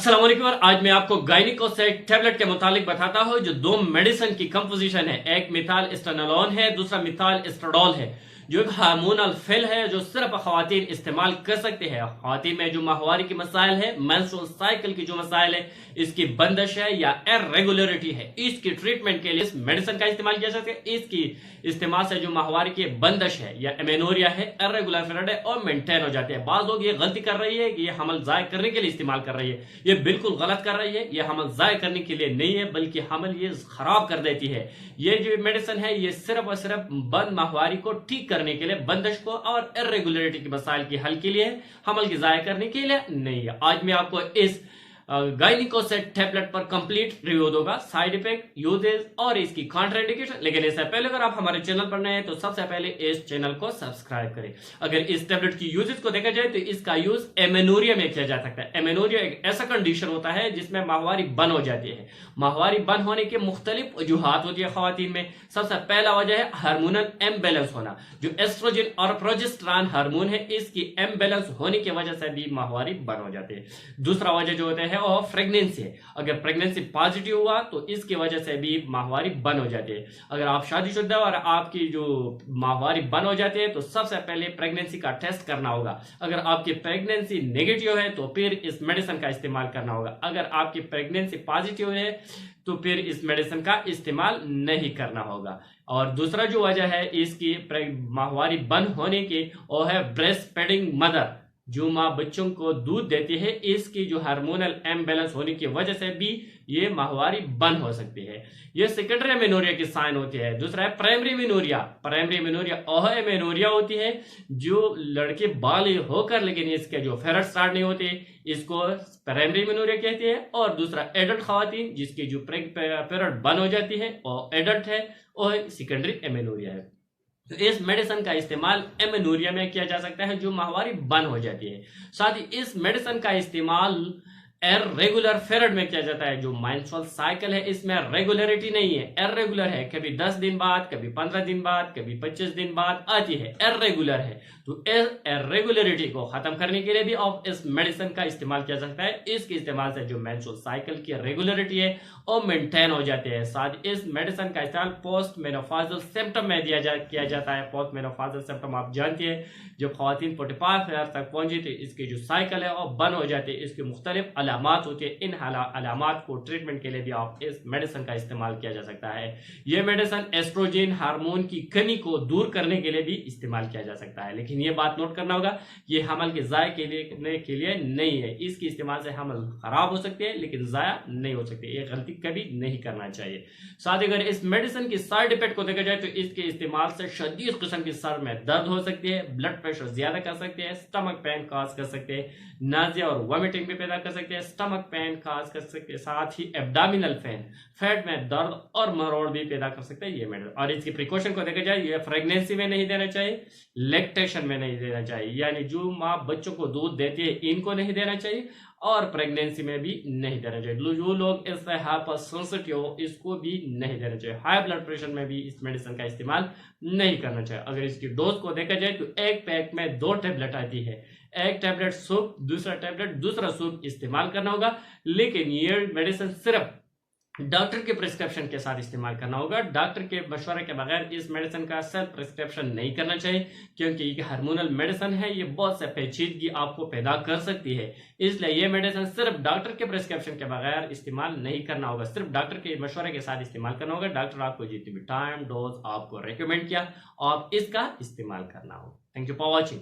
अस्सलाम वालेकुम। और आज मैं आपको गायनिकोसाइड टैबलेट के मुतालिक बताता हूँ जो दो मेडिसिन की कंपोजिशन है। एक मिथाल एस्टेनोलोन है, दूसरा मिथाल एस्ट्राडोल है, जो एक हार्मोनल फिल है जो सिर्फ खवातीन इस्तेमाल कर सकते हैं। खवातीन में जो माहवारी की मसाइल है, मेंस्ट्रुअल साइकिल की जो मसाइल है, इसकी बंदिश है या इरेगुलरिटी है, इसकी ट्रीटमेंट के लिए इस मेडिसिन का इस्तेमाल किया जा सकता है। इसकी इस्तेमाल से जो माहवारी की बंदिश है या एमेनोरिया है, इरेगुलर पीरियड है और मेंटेन हो जाते हैं। बाज लोग ये गलती कर रही है कि ये हमल जाय करने के लिए इस्तेमाल कर रही है। ये बिल्कुल गलत कर रही है। ये हमल जाय करने के लिए नहीं है, बल्कि हमल ये खराब कर देती है। ये जो मेडिसिन है ये सिर्फ और सिर्फ बंद माहवारी को ठीक करने के लिए, बंदिश को और इरेगुलरिटी की मसाइल की हल के लिए, हमल की जाय करने के लिए नहीं है। आज मैं आपको इस गायनिकोसाइड टैबलेट पर कंप्लीट रिव्यू दूंगा, साइड इफेक्ट, यूजेस और इसकी कॉन्ट्राइंडिकेशन। लेकिन इससे पहले अगर आप हमारे चैनल पर नए हैं तो सबसे पहले इस चैनल को सब्सक्राइब करें। अगर इस टैबलेट की यूजेस को देखा जाए तो इसका यूज एमेनोरिया में किया जा सकता है। एमेनोरिया एक ऐसा कंडीशन होता है जिसमें माहवारी बंद हो जाती है। माहवारी बंद होने के मुख्तलिफ वजूहात होती है खवातीन में। सबसे पहला वजह है हार्मोनल इम्बैलेंस होना। जो एस्ट्रोजन और प्रोजेस्टेरॉन हार्मोन है, इसकी इम्बैलेंस होने की वजह से भी माहवारी बंद हो जाती है। दूसरा वजह जो होता है और प्रेगनेंसी है। अगर प्रेगनेंसी पॉजिटिव हुआ तो इसकी वजह से भी माहवारी बंद हो जाती है। अगर आप शादीशुदा और आपकी जो माहवारी बंद हो जाती है तो सबसे पहले प्रेगनेंसी का टेस्ट करना होगा। अगर आपकी प्रेगनेंसी नेगेटिव है तो फिर इस मेडिसिन का इस्तेमाल करना होगा। अगर आपकी प्रेगनेंसी पॉजिटिव है तो फिर इस मेडिसिन का इस्तेमाल नहीं करना होगा। और दूसरा जो वजह है इसकी माहवारी बंद होने की, वो है ब्रेस्ट फीडिंग मदर। जो माँ बच्चों को दूध देती है, इसकी जो हार्मोनल इम्बैलेंस होने की वजह से भी ये माहवारी बंद हो सकती है। ये सेकेंडरी एमेनोरिया की साइन होती है। दूसरा है प्राइमरी एमेनोरिया। प्राइमरी एमेनोरिया वह एमेनोरिया होती है जो लड़के बालिग होकर लेकिन इसके जो फेरट स्टार्ट नहीं होते, इसको प्राइमरी एमेनोरिया कहते हैं। और दूसरा एडल्ट खवातीन जिसकी जो पीरियड बंद हो जाती है और एडल्ट है, वह सेकेंडरी एमेनोरिया है। तो इस मेडिसिन का इस्तेमाल एमेनोरिया में किया जा सकता है जो माहवारी बंद हो जाती है। साथ ही इस मेडिसिन का इस्तेमाल इरेगुलर पीरियड में किया जाता है। जो मेंस्ट्रुअल साइकिल है इसमें रेगुलरिटी नहीं है, इरेगुलर है। कभी 10 दिन बाद, कभी 15 दिन बाद, कभी 25 दिन बाद आती है, इरेगुलर है। तो इस इरेगुलरिटी को खत्म करने के लिए भी आप इस मेडिसिन का इस्तेमाल किया जा सकता है। इसके इस्तेमाल से जो मेंस्ट्रुअल साइकिल की रेगुलरिटी है वो मेंटेन हो जाती है। साथ इस मेडिसिन का इस्तेमाल पोस्ट मेनोपॉजल सिम्टम में किया जाता है। पोस्ट मेनोपॉजल सिम्टम आप जानते हैं, जो खवातीन 45 ईयर तक पहुंची थी, इसकी जो साइकिल है वो बंद हो जाती है। इसकी मुख्तलिफ अलामात होती है। इन अलामात को ट्रीटमेंट के लिए भी आप इस मेडिसिन का इस्तेमाल किया जा सकता है। यह मेडिसिन एस्ट्रोजन हार्मोन की कमी को दूर करने के लिए भी इस्तेमाल किया जा सकता है। लेकिन ये बात नोट करना होगा, ये हमल के जाय के लिए नहीं है। इसके इस्तेमाल से हमल खराब हो सकते हैं लेकिन जाया नहीं हो सकते। ये गलती कभी नहीं करना चाहिए। साथ ही अगर इस मेडिसिन की साइड इफेक्ट को देखा जाए तो इसके इस्तेमाल से शदीद किस्म की सर में दर्द हो सकती है, ब्लड प्रेशर ज्यादा कर सकते हैं, स्टमक पेन काज कर सकते हैं, नाजिया और वॉमिटिंग भी पैदा कर सकते हैं, स्टमक पेन काज कर सकते हैं। साथ ही एब्डोमिनल पेन, पेट में दर्द और मरोड़ भी पैदा कर सकते हैं ये मेडिसिन। और इसकी प्रिकॉशन को देखा जाए, ये प्रेगनेंसी में नहीं देना चाहिए, लैक्टेशन में नहीं देना चाहिए, यानी जो माँ बच्चों को दूध देती है इनको नहीं देना चाहिए, और प्रेगनेंसी में भी नहीं देना चाहिए। जो लोग इससे हाइपर सेंसिटिव हो इसको भी नहीं देना चाहिए। हाई ब्लड प्रेशर में भी इस मेडिसिन का इस्तेमाल नहीं करना चाहिए। अगर इसकी डोज को देखा जाए तो एक पैक में 2 टैबलेट आती है। एक टैबलेट सूप, दूसरा टैबलेट दूसरा सूप इस्तेमाल करना होगा। लेकिन ये मेडिसिन सिर्फ डॉक्टर के प्रिस्क्रिप्शन के साथ इस्तेमाल करना होगा। डॉक्टर के मशवरे के बगैर इस मेडिसिन का सेल्फ प्रिस्क्रिप्शन नहीं करना चाहिए, क्योंकि ये हार्मोनल मेडिसिन है, ये बहुत से पेचीदगी आपको पैदा कर सकती है। इसलिए ये मेडिसिन सिर्फ डॉक्टर के प्रिस्क्रिप्शन के बगैर इस्तेमाल नहीं करना होगा, सिर्फ डॉक्टर के मशवरे के साथ इस्तेमाल करना होगा। डॉक्टर आपको जितनी भी टाइम डोज आपको रिकमेंड किया, आप इसका इस्तेमाल करना होगा। Thank you for watching.